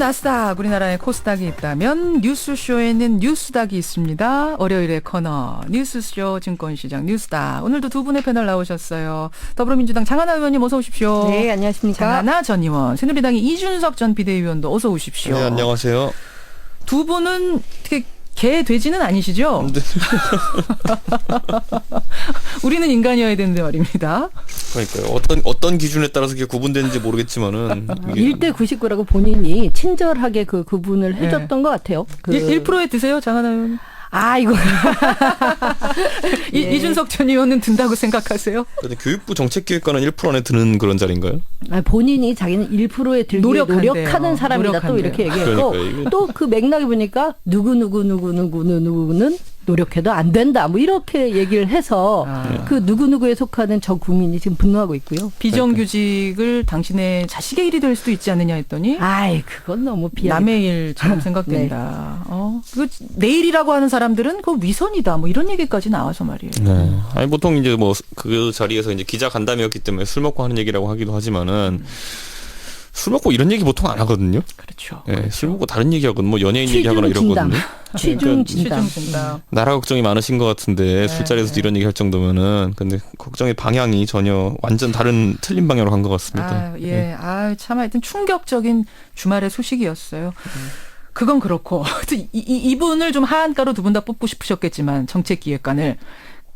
나스닥, 우리나라에 코스닥이 있다면 뉴스쇼에는 뉴스닥이 있습니다. 월요일의 코너 뉴스쇼 증권시장 뉴스닥. 오늘도 두 분의 패널 나오셨어요. 더불어민주당 장하나 의원님 어서 오십시오. 네, 안녕하십니까. 장하나 전 의원, 새누리당의 이준석 전 비대위원도 어서 오십시오. 네, 안녕하세요. 두 분은 어떻게 개 돼지는 아니시죠? 네. 우리는 인간이어야 되는데 말입니다. 그러니까요. 어떤 기준에 따라서 그게 구분되는지 모르겠지만은 1대 99라고 본인이 친절하게 그 구분을 해줬던 것 같아요. 1%에 드세요, 장하나 의원? 이거 이준석 전 의원은 든다고 생각하세요? 교육부 정책기획관은 1% 안에 드는 그런 자리인가요? 본인이 자기는 1%에 들기 노력하는 사람이다 또 이렇게 얘기했고 또 그 맥락에 보니까 누구는 노력해도 안 된다 뭐 이렇게 얘기를 해서 그 누구누구에 속하는 저 국민이 지금 분노하고 있고요. 비정규직을 당신의 자식의 일이 될 수도 있지 않느냐 했더니 그건 너무 남의 일처럼 생각된다. 그 내일이라고 하는 사람들은 그 위선이다 뭐 이런 얘기까지 나와서 말이에요. 네. 아니 보통 이제 뭐 그 자리에서 이제 기자 간담회였기 때문에 술 먹고 하는 얘기라고 하기도 하지만은 술 먹고 이런 얘기 보통 안 하거든요. 그렇죠. 네, 그렇죠. 술 먹고 다른 얘기하거나 뭐 연예인 얘기하거나 이러거든요. 취중 진담. 나라 걱정이 많으신 것 같은데 술자리에서도 이런 얘기 할 정도면은 근데 걱정의 방향이 전혀 완전 다른 틀린 방향으로 간 것 같습니다. 참 하여튼 충격적인 주말의 소식이었어요. 그건 그렇고 이분을 좀 하한가로 두 분 다 뽑고 싶으셨겠지만 정책기획관을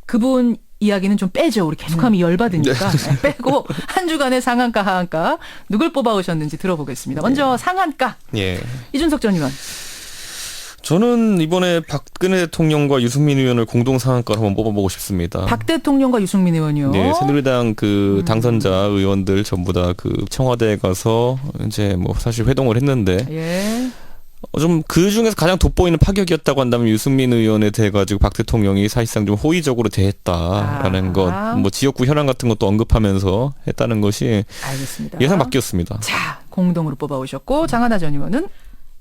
그분 이야기는 좀 빼죠. 우리 계속하면 열받으니까 빼고 한 주간의 상한가 하한가 누굴 뽑아오셨는지 들어보겠습니다. 먼저 상한가 이준석 전 의원. 저는 이번에 박근혜 대통령과 유승민 의원을 공동 상한가로 한번 뽑아보고 싶습니다. 박 대통령과 유승민 의원이요? 네, 새누리당 그 당선자 의원들 전부 다 그 청와대에 가서 이제 뭐 사실 회동을 했는데 좀 그 중에서 가장 돋보이는 파격이었다고 한다면 유승민 의원에 대해 가지고 박 대통령이 사실상 좀 호의적으로 대했다라는 것, 뭐 지역구 현안 같은 것도 언급하면서 했다는 것이 알겠습니다. 예상 밖이었습니다. 자, 공동으로 뽑아오셨고 장하나 전 의원은?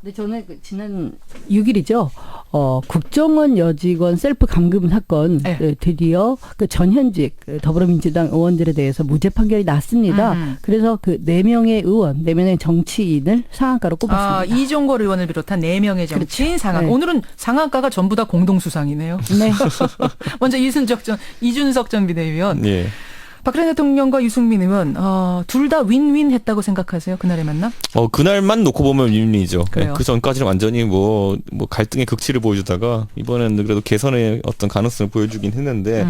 네, 저는 지난 6일이죠. 국정원 여직원 셀프 감금 사건 드디어 그 전현직 더불어민주당 의원들에 대해서 무죄 판결이 났습니다. 그래서 그 4명의 의원, 4명의 정치인을 상한가로 꼽았습니다. 이종걸 의원을 비롯한 4명의 정치인 그렇죠. 상한. 오늘은 상한가가 전부 다 공동 수상이네요. 네. 먼저 이준석 전 비대위원. 네. 박근혜 대통령과 유승민 의원 둘 다 윈윈 했다고 생각하세요? 그날의 만남? 그날만 놓고 보면 윈윈이죠. 그래요? 그 전까지는 완전히 뭐 갈등의 극치를 보여주다가 이번에는 그래도 개선의 어떤 가능성을 보여주긴 했는데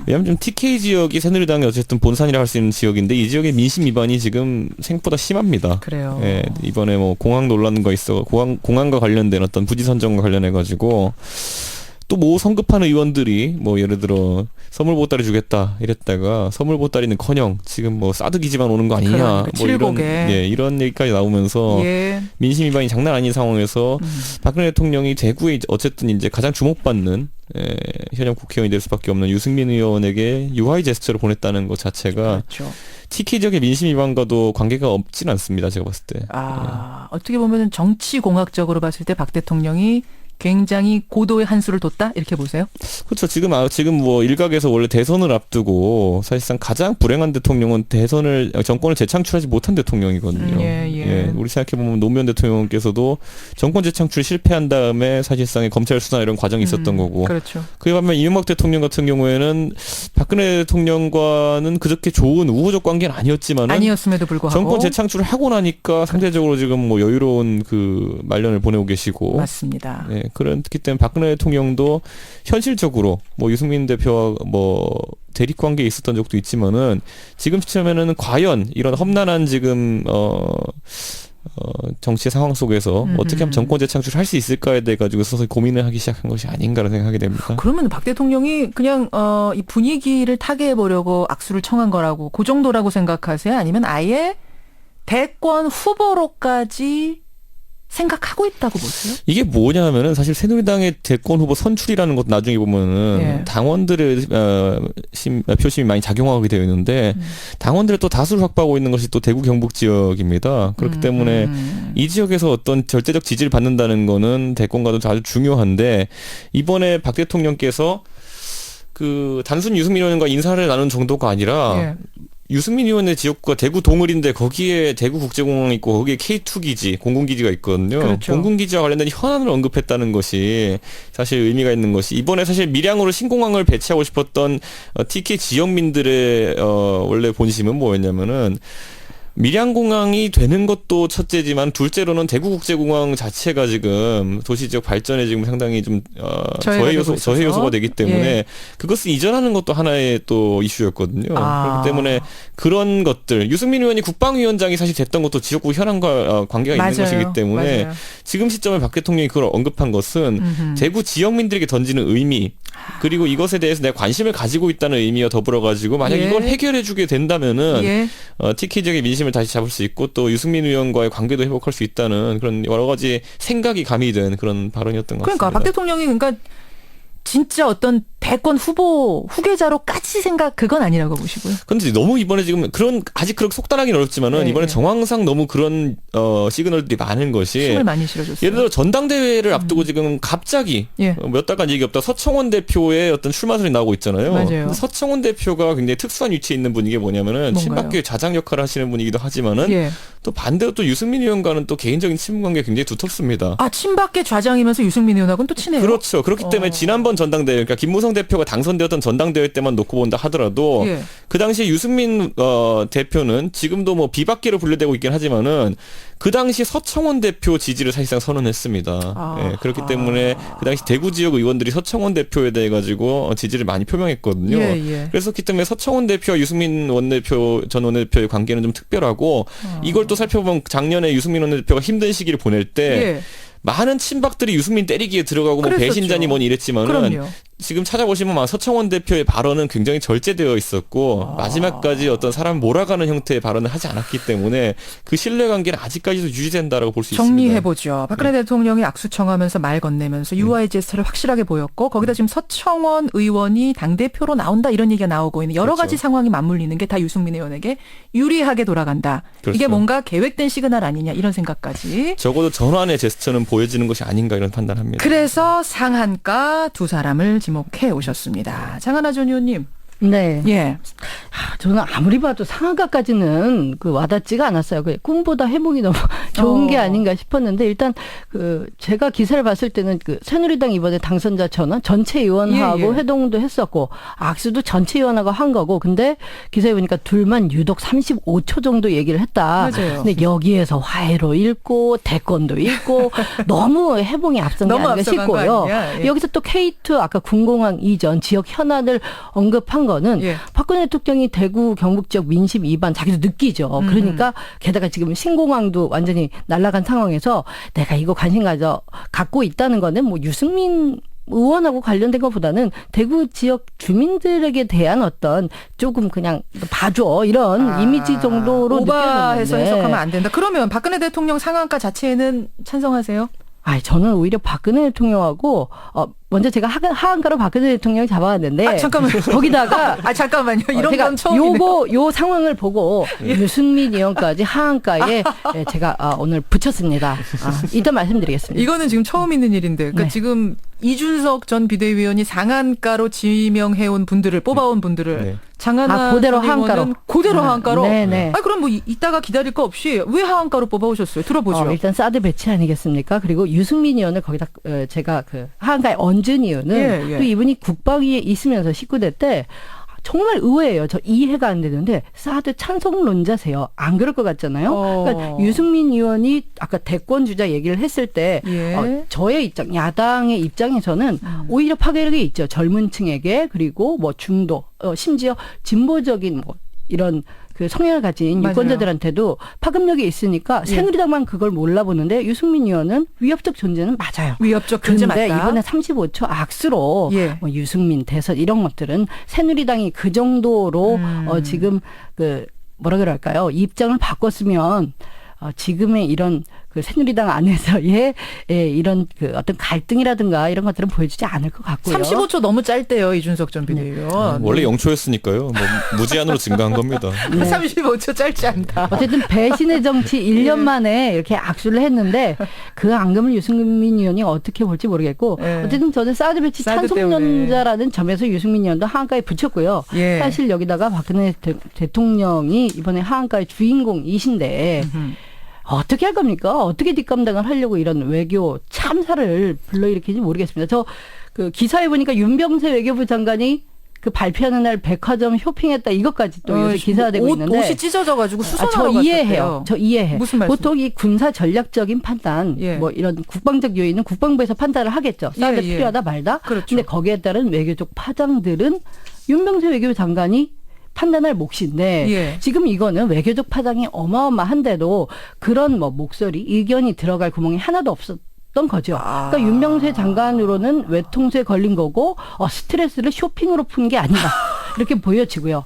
왜냐하면 좀 TK 지역이 새누리당의 어쨌든 본산이라 할 수 있는 지역인데 이 지역의 민심 위반이 지금 생각보다 심합니다. 그래요. 이번에 뭐 공항 논란과 있어 공항과 관련된 어떤 부지 선정과 관련해 가지고 또 뭐 성급한 의원들이 뭐 예를 들어 선물 보따리 주겠다 이랬다가 선물 보따리는커녕 지금 뭐 사드 기지만 오는 거 아니냐 뭐 이런 얘기까지 나오면서 민심 위반이 장난 아닌 상황에서 박근혜 대통령이 대구에 어쨌든 이제 가장 주목받는 현역 국회의원이 될 수밖에 없는 유승민 의원에게 유화의 제스처를 보냈다는 것 자체가 TK 지역의 민심 위반과도 관계가 없진 않습니다. 제가 봤을 때. 어떻게 보면 정치공학적으로 봤을 때 박 대통령이 굉장히 고도의 한 수를 뒀다 이렇게 보세요? 그렇죠. 지금 뭐 일각에서 원래 대선을 앞두고 사실상 가장 불행한 대통령은 정권을 재창출하지 못한 대통령이거든요. 우리 생각해 보면 노무현 대통령께서도 정권 재창출 실패한 다음에 사실상의 검찰 수사 이런 과정이 있었던 거고. 그렇죠. 그에 반면 이명박 대통령 같은 경우에는 박근혜 대통령과는 그렇게 좋은 우호적 관계는 아니었음에도 불구하고 정권 재창출을 하고 나니까 상대적으로 지금 뭐 여유로운 그 말년을 보내고 계시고. 맞습니다. 그렇기 때문에 박근혜 대통령도 현실적으로 뭐 유승민 대표와 뭐 대립 관계에 있었던 적도 있지만은 지금 시점에는 과연 이런 험난한 지금 정치 상황 속에서 어떻게 하면 정권 재창출을 할 수 있을까에 대해 가지고 서서히 고민을 하기 시작한 것이 아닌가라는 생각하게 됩니다. 그러면 박 대통령이 그냥 이 분위기를 타개해 보려고 악수를 청한 거라고 그 정도라고 생각하세요? 아니면 아예 대권 후보로까지 생각하고 있다고 보세요? 이게 뭐냐면은 사실 새누리당의 대권 후보 선출이라는 것도 나중에 보면은 당원들의 표심이 많이 작용하게 되어 있는데 당원들의 또 다수를 확보하고 있는 것이 또 대구 경북 지역입니다. 그렇기 때문에 이 지역에서 어떤 절대적 지지를 받는다는 거는 대권과도 아주 중요한데 이번에 박 대통령께서 그 단순 유승민 의원과 인사를 나눈 정도가 아니라 유승민 의원의 지역구가 대구 동을인데 거기에 대구 국제공항이 있고 거기에 K2 기지, 공군기지가 있거든요. 그렇죠. 공군기지와 관련된 현안을 언급했다는 것이 사실 의미가 있는 것이 이번에 사실 밀양으로 신공항을 배치하고 싶었던 TK 지역민들의 원래 본심은 뭐였냐면은 밀양공항이 되는 것도 첫째지만 둘째로는 대구국제공항 자체가 지금 도시 지역 발전에 지금 상당히 좀 저해 요소가 되기 때문에 예. 그것을 이전하는 것도 하나의 또 이슈였거든요. 그렇기 때문에 그런 것들 유승민 의원이 국방위원장이 사실 됐던 것도 지역구 현안과 관계가 맞아요. 있는 것이기 때문에 맞아요. 지금 시점에 박 대통령이 그걸 언급한 것은 대구 지역민들에게 던지는 의미 그리고 이것에 대해서 내가 관심을 가지고 있다는 의미와 더불어 가지고 만약 예. 이걸 해결해주게 된다면은 예. TK 지역의 민심을 다시 잡을 수 있고 또 유승민 의원과의 관계도 회복할 수 있다는 그런 여러 가지 생각이 가미된 그런 발언이었던 것 그러니까 같습니다. 박 대통령이 그러니까 진짜 어떤 대권 후보 후계자로까지 생각 그건 아니라고 보시고요. 근데 너무 이번에 지금 그런 아직 그렇게 속단하기는 어렵지만은 네, 이번에 네. 정황상 너무 그런 시그널들이 많은 것이 힘을 많이 실어줬어요. 예를 들어 전당대회를 앞두고 지금 갑자기 예. 몇 달간 얘기 없다 서청원 대표의 어떤 출마설이 나오고 있잖아요. 맞아요. 근데 서청원 대표가 굉장히 특수한 위치에 있는 분이게 뭐냐면은 뭔가요? 친박계 자장 역할을 하시는 분이기도 하지만은 예. 또 반대로 또 유승민 의원과는 또 개인적인 친분 관계가 굉장히 두텁습니다. 아 친박계 좌장이면서 유승민 의원하고는 또 친해요. 그렇죠. 그렇기 때문에 지난번 전당대회, 그러니까 김무성 대표가 당선되었던 전당대회 때만 놓고 본다 하더라도 예. 그 당시에 유승민 대표는 지금도 뭐 비박계로 분류되고 있긴 하지만은 그 당시 서청원 대표 지지를 사실상 선언했습니다. 예, 그렇기 때문에 그 당시 대구 지역 의원들이 서청원 대표에 대해 가지고 지지를 많이 표명했거든요. 예, 예. 그랬었기 때문에 서청원 대표와 유승민 원내대표 전 원내대표의 관계는 좀 특별하고 이걸 또 살펴보면 작년에 유승민 원내대표가 힘든 시기를 보낼 때 예. 많은 친박들이 유승민 때리기에 들어가고 뭐 그랬었죠. 배신자니 뭐니 이랬지만은 그럼요. 지금 찾아보시면 막 서청원 대표의 발언은 굉장히 절제되어 있었고 마지막까지 어떤 사람 몰아가는 형태의 발언을 하지 않았기 때문에 그 신뢰관계는 아직까지도 유지된다라고 볼 수 있습니다. 정리해보죠. 박근혜 대통령이 악수 청하면서 말 건네면서 UI 제스처를 확실하게 보였고 거기다 지금 서청원 의원이 당대표로 나온다 이런 얘기가 나오고 있는 여러 그렇죠. 가지 상황이 맞물리는 게 다 유승민 의원에게 유리하게 돌아간다. 그렇죠. 이게 뭔가 계획된 시그널 아니냐 이런 생각까지. 적어도 전환의 제스처는 보여지는 것이 아닌가 이런 판단합니다. 그래서 상한가 두 사람을 지목해 오셨습니다. 장하나 전 의원님. 네. 예. 저는 아무리 봐도 상한가까지는 그 와닿지가 않았어요. 그 꿈보다 해몽이 너무 좋은 게 아닌가 싶었는데 일단 그 제가 기사를 봤을 때는 그 새누리당 이번에 당선자 전원 전체 의원하고 예, 예. 회동도 했었고 악수도 전체 의원하고 한 거고 근데 기사에 보니까 둘만 유독 35초 정도 얘기를 했다. 맞아요. 근데 여기에서 화해로 읽고 대권도 읽고 너무 해몽이 앞선 게 너무 아닌가 앞서간 거 싶고요. 아니냐? 예. 여기서 또 K2 아까 군공항 이전 지역 현안을 언급한 거는 예. 박근혜 대통령이 대구 경북 지역 민심 위반 자기도 느끼죠. 그러니까 게다가 지금 신공항도 완전히 날아간 상황에서 내가 이거 관심 갖고 있다는 거는 뭐 유승민 의원하고 관련된 것보다는 대구 지역 주민들에게 대한 어떤 조금 그냥 봐줘 이런 이미지 정도로 오바해서 느껴졌는데. 해석하면 안 된다. 그러면 박근혜 대통령 상한가 자체는 찬성하세요? 저는 오히려 박근혜 대통령하고 먼저 제가 하한가로 박근혜 대통령을 잡아왔는데 잠깐만요. 거기다가 잠깐만요. 이런 제가 건 처음이네요. 요 상황을 보고 유승민 의원까지 하한가에 제가 오늘 붙였습니다. 이따 말씀드리겠습니다. 이거는 지금 처음 있는 일인데, 그러니까 네. 지금 이준석 전 비대위원이 상한가로 지명해온 분들을 뽑아온 분들을 네. 장하나 그대로 전 의원은 하한가로. 그대로 하한가로. 네네. 그럼 뭐 이따가 기다릴 거 없이 왜 하한가로 뽑아오셨어요? 들어보죠. 일단 사드 배치 아니겠습니까? 그리고 유승민 의원을 거기다 제가 그 하한가에 얹은 이유는 예. 또 이분이 국방위에 있으면서 19대 때 정말 의외예요. 저 이해가 안 되는데 사드 찬성론자세요. 안 그럴 것 같잖아요. 그러니까 유승민 의원이 아까 대권 주자 얘기를 했을 때 예. 저의 입장, 야당의 입장에서는 오히려 파괴력이 있죠. 젊은 층에게 그리고 뭐 중도, 심지어 진보적인 뭐 이런 그 성향을 가진 맞아요. 유권자들한테도 파급력이 있으니까 예. 새누리당만 그걸 몰라보는데 유승민 의원은 위협적 존재는 맞아요. 위협적 존재 그런데 맞다. 이번에 35초 악수로 예. 뭐 유승민 대선 이런 것들은 새누리당이 그 정도로 지금 그 뭐라 그럴까요? 입장을 바꿨으면 지금의 이런 그 새누리당 안에서의 이런 그 어떤 갈등이라든가 이런 것들은 보여주지 않을 것 같고요. 35초 너무 짧대요, 이준석 전 비대위원. 원래 0초였으니까요. 뭐 무제한으로 증가한 겁니다. 네. 35초 짧지 않다. 어쨌든 배신의 정치 1년 만에 이렇게 악수를 했는데 그 앙금을 유승민 의원이 어떻게 볼지 모르겠고 예. 어쨌든 저는 사드 배치 사드 찬성론자라는 점에서 유승민 의원도 하한가에 붙였고요. 예. 사실 여기다가 박근혜 대통령이 이번에 하한가의 주인공이신데 어떻게 할 겁니까? 어떻게 뒷감당을 하려고 이런 외교 참사를 불러일으키는지 모르겠습니다. 저 그 기사에 보니까 윤병세 외교부 장관이 그 발표하는 날 백화점 쇼핑했다 이것까지 또 요새 기사되고 있는데 옷이 찢어져가지고 수선하러 저 갔었대요. 이해해요. 저 이해해. 무슨 말씀? 보통 이 군사 전략적인 판단, 예. 뭐 이런 국방적 요인은 국방부에서 판단을 하겠죠. 사드 예, 예. 필요하다 말다. 그렇죠. 근데 거기에 따른 외교적 파장들은 윤병세 외교부 장관이 판단할 몫인데 예. 지금 이거는 외교적 파장이 어마어마한데도 그런 뭐 목소리, 의견이 들어갈 구멍이 하나도 없었던 거죠. 그러니까 윤병세 장관으로는 외통수에 걸린 거고 스트레스를 쇼핑으로 푼 게 아니다. 이렇게 보여지고요.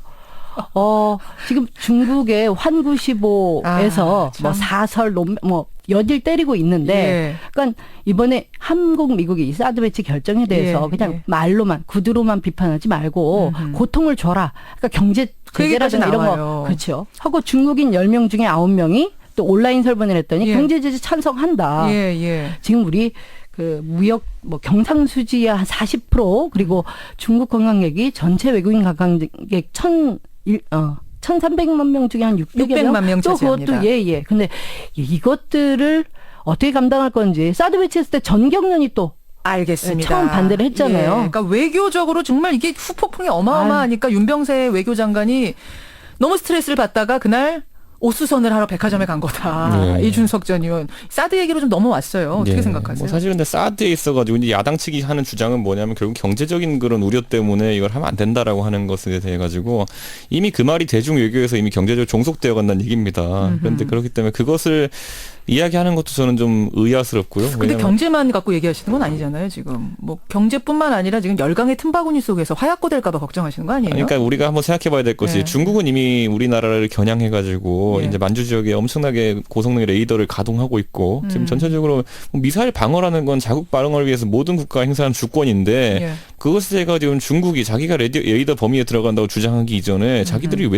지금 중국의 환구시보에서 참. 뭐 사설 뭐 여질 때리고 있는데, 예. 그러니까 이번에 한국, 미국이 이 사드 배치 결정에 대해서 예, 그냥 예. 말로만 구두로만 비판하지 말고 고통을 줘라. 그러니까 경제 그 얘기까지 제재라든가 이런 나와요. 거 그렇죠. 하고 중국인 10명 중에 9명이 또 온라인 설문을 했더니 예. 경제 제재 찬성한다. 예. 지금 우리 그 무역 뭐 경상수지의 한 40% 그리고 중국 관광객이 전체 외국인 관광객 1,300만 명 중에 한 600만 명 또 차지합니다. 그것도 예. 근데 이것들을 어떻게 감당할 건지 사드 배치했을 때 전경련이 또 알겠습니다. 처음 반대를 했잖아요. 예, 그러니까 외교적으로 정말 이게 후폭풍이 어마어마하니까 윤병세 외교장관이 너무 스트레스를 받다가 그날 옷수선을 하러 백화점에 간 거다. 네. 이준석 전 의원. 사드 얘기로 좀 넘어왔어요. 어떻게 예. 생각하세요? 뭐 사실 근데 사드에 있어가지고 이제 야당 측이 하는 주장은 뭐냐면 결국 경제적인 그런 우려 때문에 이걸 하면 안 된다라고 하는 것에 대해 가지고 이미 그 말이 대중 외교에서 이미 경제적으로 종속되어 간다는 얘기입니다. 그런데 그렇기 때문에 그것을 이야기하는 것도 저는 좀 의아스럽고요. 근데 왜냐면 경제만 갖고 얘기하시는 건 아니잖아요, 지금. 뭐 경제뿐만 아니라 지금 열강의 틈바구니 속에서 화약고 될까 봐 걱정하시는 거 아니에요? 그러니까 우리가 한번 생각해 봐야 될 것이 예. 중국은 이미 우리나라를 겨냥해 가지고 예. 이제 만주 지역에 엄청나게 고성능 레이더를 가동하고 있고 지금 전체적으로 미사일 방어라는 건 자국 방어를 위해서 모든 국가가 행사한 주권인데 예. 그것에 가지고 중국이 자기가 레이더 범위에 들어간다고 주장하기 이전에 자기들이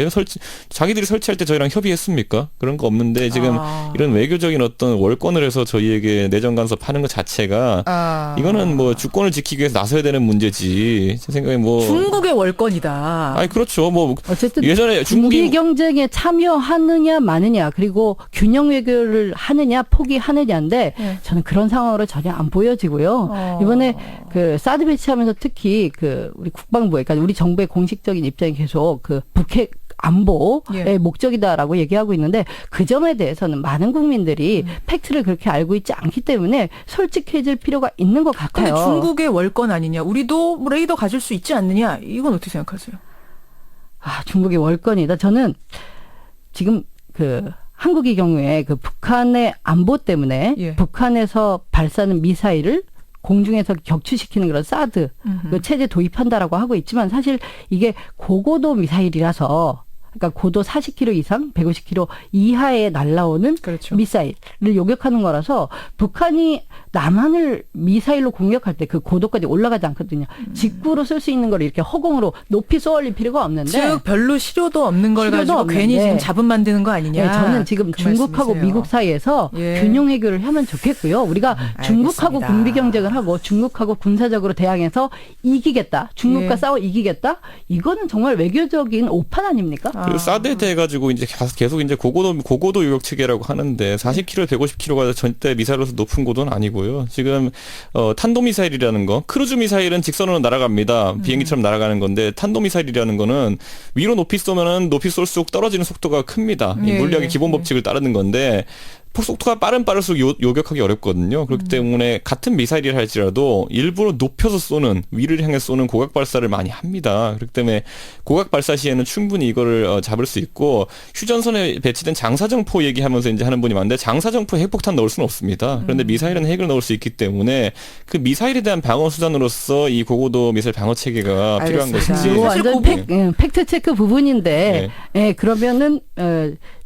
설치할 때 저희랑 협의했습니까? 그런 거 없는데 지금 이런 외교적인 어떤 월권을 해서 저희에게 내정 간섭 하는 것 자체가 이거는 뭐 주권을 지키기 위해서 나서야 되는 문제지. 제 생각에 뭐 중국의 월권이다. 아니 그렇죠. 뭐 어쨌든 예전에 중국이 중국이 경쟁에 참여하느냐 마느냐 그리고 균형 외교를 하느냐 포기하느냐인데 예. 저는 그런 상황으로 전혀 안 보여지고요. 이번에 그 사드 배치하면서 특히 그 우리 국방부에 그러니까 우리 정부의 공식적인 입장이 계속 그 북핵 안보의 예. 목적이다라고 얘기하고 있는데 그 점에 대해서는 많은 국민들이 팩트를 그렇게 알고 있지 않기 때문에 솔직해질 필요가 있는 것 같아요. 근데 중국의 월권 아니냐? 우리도 뭐 레이더 가질 수 있지 않느냐? 이건 어떻게 생각하세요? 중국의 월권이다. 저는 지금 그 한국의 경우에 그 북한의 안보 때문에 예. 북한에서 발사하는 미사일을 공중에서 격추시키는 그런 사드 그 체제 도입한다라고 하고 있지만 사실 이게 고고도 미사일이라서 그러니까 고도 40km 이상, 150km 이하에 날아오는 그렇죠. 미사일을 요격하는 거라서 북한이 남한을 미사일로 공격할 때 그 고도까지 올라가지 않거든요. 직구로 쓸 수 있는 걸 이렇게 허공으로 높이 쏘아올릴 필요가 없는데 즉 별로 실효도 없는 걸 실효도 가지고 없는데. 괜히 지금 잡음 만드는 거 아니냐? 네, 저는 지금 그 중국하고 말씀이세요. 미국 사이에서 예. 균형 해결을 하면 좋겠고요. 우리가 중국하고 알겠습니다. 군비 경쟁을 하고 중국하고 군사적으로 대항해서 이기겠다. 중국과 예. 싸워 이기겠다. 이거는 정말 외교적인 오판 아닙니까? 그 사드에 대해 가지고 이제 계속 이제 고고도 유격 체계라고 하는데 40km, 150km가 전대 미사일로서 높은 고도는 아니고요. 지금 탄도 미사일이라는 거, 크루즈 미사일은 직선으로 날아갑니다. 비행기처럼 날아가는 건데 탄도 미사일이라는 거는 위로 높이 쏘면은 높이 쏠수록 떨어지는 속도가 큽니다. 이 예, 물리학의 예, 기본 법칙을 따르는 건데. 속도가 빠를수록 요격하기 어렵거든요. 그렇기 때문에 같은 미사일이라 할지라도 일부러 높여서 쏘는 위를 향해 쏘는 고각 발사를 많이 합니다. 그렇기 때문에 고각 발사 시에는 충분히 이거를 잡을 수 있고 휴전선에 배치된 장사정포 얘기하면서 이제 하는 분이 많은데 장사정포에 핵폭탄 넣을 수는 없습니다. 그런데 미사일은 핵을 넣을 수 있기 때문에 그 미사일에 대한 방어 수단으로서 이 고고도 미사일 방어 체계가 필요한 알겠습니다. 것이지. 이거 사실 완전 팩트 체크 부분인데, 네. 예, 그러면은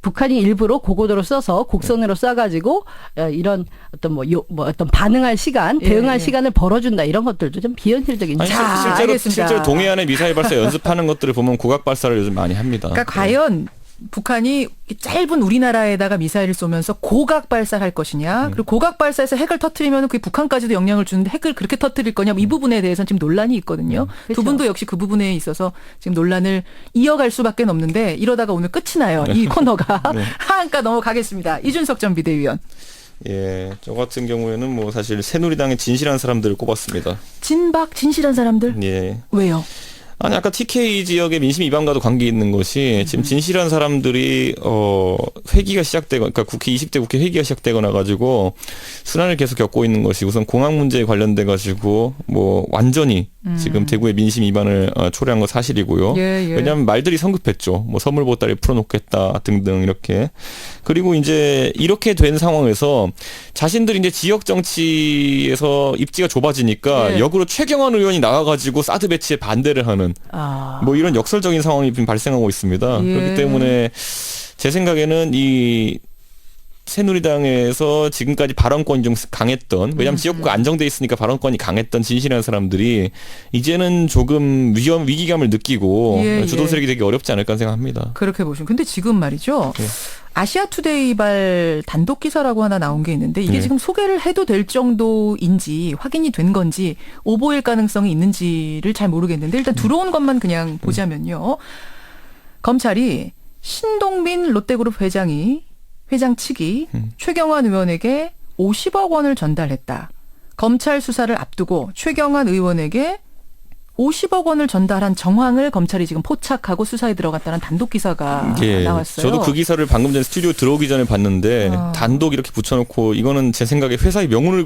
북한이 일부러 고고도로 써서 곡선으로 쏴가지고 이런 어떤 어떤 반응할 시간, 대응할 시간을 벌어준다 이런 것들도 좀 비현실적인. 아니, 실제로 동해안에 미사일 발사 연습하는 것들을 보면 고각 발사를 요즘 많이 합니다. 그러니까 과연 북한이 짧은 우리나라에다가 미사일을 쏘면서 고각 발사할 것이냐, 그리고 고각 발사해서 핵을 터뜨리면 그게 북한까지도 영향을 주는데 핵을 그렇게 터뜨릴 거냐, 이 부분에 대해서는 지금 논란이 있거든요. 그렇죠. 두 분도 역시 그 부분에 있어서 지금 논란을 이어갈 수밖에 없는데 이러다가 오늘 끝이 나요. 이 코너가. 네. 하한가 넘어가겠습니다. 이준석 전 비대위원. 예, 저 같은 경우에는 뭐 사실 새누리당의 진실한 사람들을 꼽았습니다. 진실한 사람들? 예. 왜요? 아니 아까 TK 지역의 민심 이반과도 관계 있는 것이 지금 진실한 사람들이 회기가 시작되고 그러니까 국회 20대 국회 회기가 시작되거나 가지고 순환을 계속 겪고 있는 것이 우선 공항 문제에 관련돼 가지고 뭐 완전히 지금 대구의 민심 이반을 초래한 건 사실이고요. 왜냐하면 말들이 성급했죠. 뭐 선물 보따리 풀어놓겠다 등등 이렇게. 그리고 이제 이렇게 된 상황에서 자신들이 이제 지역 정치에서 입지가 좁아지니까 역으로 최경환 의원이 나와가지고 사드 배치에 반대를 하는 뭐 이런 역설적인 상황이 지금 발생하고 있습니다. 그렇기 때문에 제 생각에는 이 새누리당에서 지금까지 발언권이 좀 강했던, 왜냐하면 지역구가 안정돼 있으니까 발언권이 강했던 진실한 사람들이 이제는 조금 위기감을 느끼고 주도 세력이 되기 어렵지 않을까 생각합니다. 그렇게 보시면. 근데 지금 말이죠. 아시아투데이발 단독 기사라고 하나 나온 게 있는데 이게 지금 소개를 해도 될 정도인지 확인이 된 건지 오보일 가능성이 있는지를 잘 모르겠는데 일단 들어온 것만 그냥 보자면요. 검찰이 신동빈 롯데그룹 회장 측이 최경환 의원에게 50억 원을 전달했다. 검찰 수사를 앞두고 최경환 의원에게 50억 원을 전달한 정황을 검찰이 지금 포착하고 수사에 들어갔다는 단독 기사가 나왔어요. 저도 그 기사를 방금 전에 스튜디오 들어오기 전에 봤는데 단독 이렇게 붙여놓고 이거는 제 생각에 회사의 명운을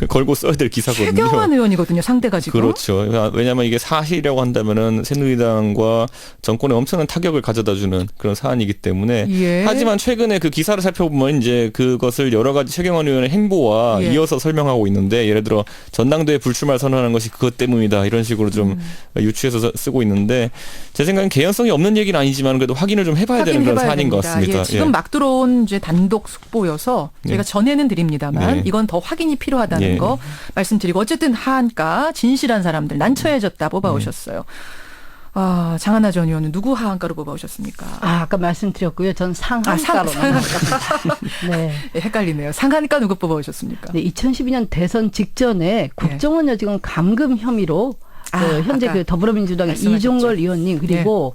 걸고 써야 될 기사거든요. 최경환 의원이거든요. 상대가 지금. 그렇죠. 왜냐하면 이게 사실이라고 한다면은 새누리당과 정권에 엄청난 타격을 가져다주는 그런 사안이기 때문에 하지만 최근에 그 기사를 살펴보면 이제 그것을 여러 가지 최경환 의원의 행보와 이어서 설명하고 있는데 예를 들어 전당대회 불출마를 선언하는 것이 그것 때문이다 이런 식으로 좀 유추해서 쓰고 있는데 제 생각엔 개연성이 없는 얘기는 아니지만 그래도 확인을 좀 해봐야 되는 그런 사안인 것 같습니다. 지금 막 들어온 이제 단독 속보여서 제가 전해는 드립니다만 이건 더 확인이 필요하다는 거 말씀드리고 어쨌든 하한가 진실한 사람들 난처해졌다 뽑아오셨어요. 장하나 전 의원은 누구 하한가로 뽑아오셨습니까? 아까 말씀드렸고요. 전 상한가로. 네. 헷갈리네요. 상한가 누구 뽑아오셨습니까? 네, 2012년 대선 직전에 국정원 여직원 감금 혐의로 현재 그 더불어민주당의 이종걸 의원님 그리고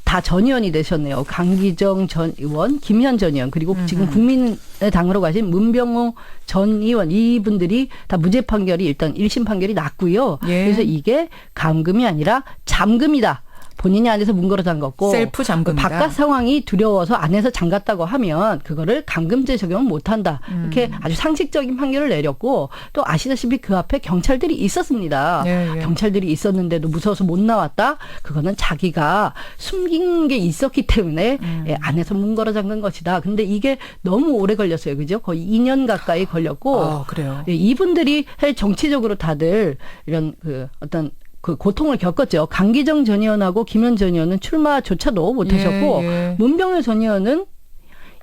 다 전 의원이 되셨네요. 강기정 전 의원, 김현 전 의원 그리고 지금 국민의당으로 가신 문병호 전 의원 이분들이 다 무죄 판결이 일단 1심 판결이 났고요. 그래서 이게 감금이 아니라 잠금이다. 본인이 안에서 문 걸어 잠갔고 셀프 잠금이다. 바깥 상황이 두려워서 안에서 잠갔다고 하면 그거를 감금죄 적용은 못한다. 이렇게 아주 상식적인 판결을 내렸고 또 아시다시피 그 앞에 경찰들이 있었습니다. 경찰들이 있었는데도 무서워서 못 나왔다. 그거는 자기가 숨긴 게 있었기 때문에 안에서 문 걸어 잠근 것이다. 근데 이게 너무 오래 걸렸어요. 그죠? 거의 2년 가까이 걸렸고 그래요. 이분들이 정치적으로 다들 이런 어떤 그 고통을 겪었죠. 강기정 전 의원하고 김현 전 의원은 출마조차도 못하셨고 문병호 전 의원은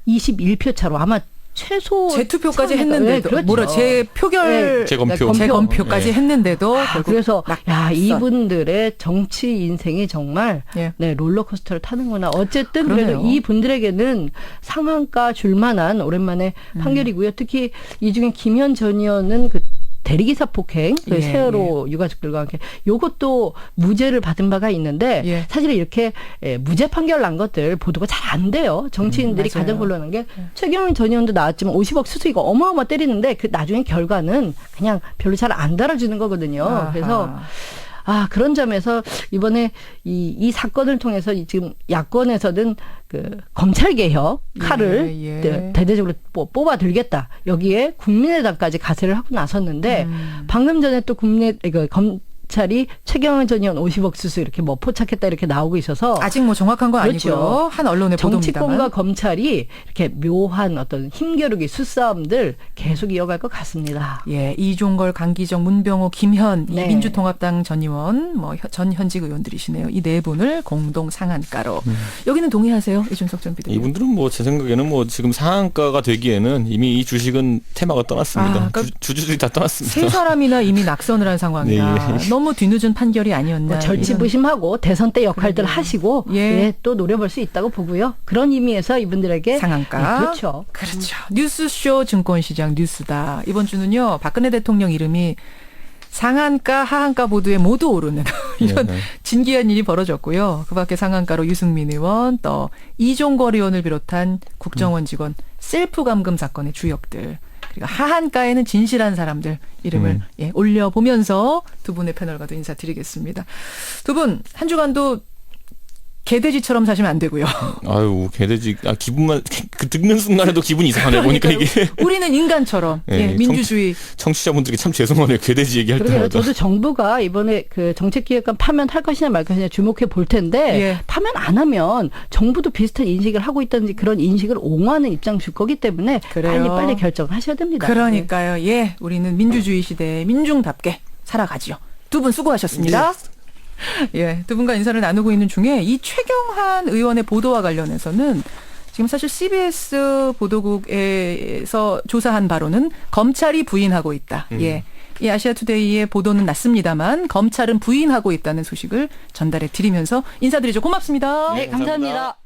21표 차로 아마 최소 재투표까지 했는데도 그렇죠. 재검표까지 했는데도 그래서 이분들의 정치 인생이 정말 롤러코스터를 타는구나. 어쨌든 그래도 이 분들에게는 상한가 줄 만한 오랜만에 판결이고요. 특히 이 중에 김현 전 의원은 대리기사 폭행, 세월호 유가족들과 함께 요것도 무죄를 받은 바가 있는데 사실 이렇게 무죄 판결 난 것들 보도가 잘 안 돼요. 정치인들이 가장 곤란한 게 최경환 전 의원도 나왔지만 50억 수수이가 어마어마 때리는데 그 나중에 결과는 그냥 별로 잘 안 달아주는 거거든요. 그래서 그런 점에서 이번에 이 사건을 통해서 지금 야권에서는 그 검찰 개혁 칼을 대대적으로 뽑아들겠다. 여기에 국민의당까지 가세를 하고 나섰는데 방금 전에 또 검찰이 최경환 전 의원 50억 수수 이렇게 뭐 포착했다 이렇게 나오고 있어서 아직 뭐 정확한 건 그렇죠. 아니고요. 한 언론의 정치권과 보도입니다만. 검찰이 이렇게 묘한 어떤 힘겨루기 수싸움들 계속 이어갈 것 같습니다. 예, 이종걸, 강기정, 문병호, 김현, 이 네. 민주통합당 전 의원, 뭐 전 현직 의원들이시네요. 이 네 분을 공동 상한가로. 여기는 동의하세요, 이준석 전 비대위원? 이분들은 뭐 제 생각에는 뭐 지금 상한가가 되기에는 이미 이 주식은 테마가 떠났습니다. 그러니까 주주들이 다 떠났습니다. 세 사람이나 이미 낙선을 한 상황이다. 네. 너무 뒤늦은 판결이 아니었나. 뭐 절치부심하고 대선 때 역할들 그러게요. 하시고 예. 예, 또 노려볼 수 있다고 보고요. 그런 의미에서 이분들에게 상한가. 예, 그렇죠. 그렇죠. 뉴스쇼 증권시장 뉴스다. 이번 주는요, 박근혜 대통령 이름이 상한가, 하한가 보도에 모두 오르는 이런 네. 진기한 일이 벌어졌고요. 그 밖에 상한가로 유승민 의원, 또 이종걸 의원을 비롯한 국정원 직원 셀프 감금 사건의 주역들, 그리고 하한가에는 진실한 사람들 이름을 예, 올려보면서 두 분의 패널과도 인사드리겠습니다. 두 분 한 주간도 개돼지처럼 사시면 안 되고요. 아유, 개돼지, 기분만, 그 듣는 순간에도 기분이 이상하네. 보니까 이게. 우리는 인간처럼 예, 예, 민주주의. 청취자분들께 참 죄송하네요. 개돼지 얘기할 그러게요. 때마다. 저도 정부가 이번에 그 정책기획관 파면할 것이냐 말 것이냐 주목해 볼 텐데 예. 파면 안 하면 정부도 비슷한 인식을 하고 있다든지 그런 인식을 옹호하는 입장 줄 거기 때문에 그래요. 빨리 결정을 하셔야 됩니다. 그러니까요. 예, 우리는 민주주의 시대에 민중답게 살아가지요. 두 분 수고하셨습니다. 예, 두 분과 인사를 나누고 있는 중에 이 최경환 의원의 보도와 관련해서는 지금 사실 CBS 보도국에서 조사한 바로는 검찰이 부인하고 있다. 예. 이 아시아투데이의 보도는 났습니다만 검찰은 부인하고 있다는 소식을 전달해 드리면서 인사드리죠. 고맙습니다. 네, 감사합니다.